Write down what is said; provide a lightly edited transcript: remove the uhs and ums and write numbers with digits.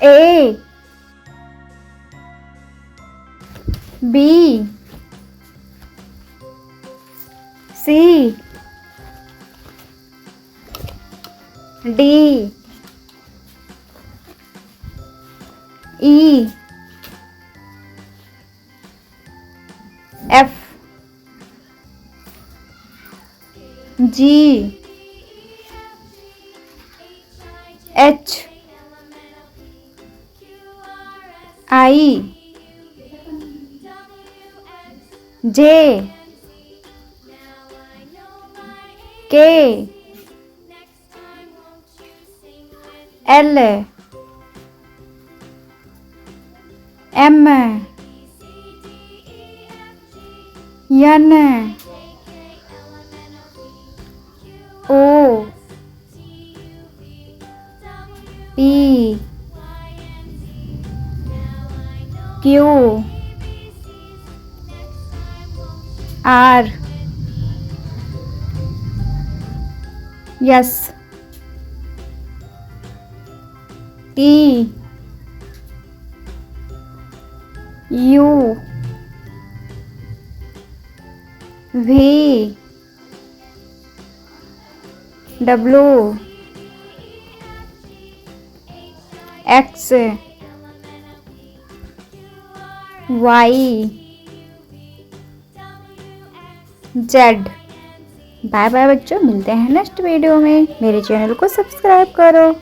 A B C D E F G H I J K L M N O P Q R S T U V W X Y Z। Bye bye बच्चों, मिलते हैं next video में। मेरे channel को subscribe करो।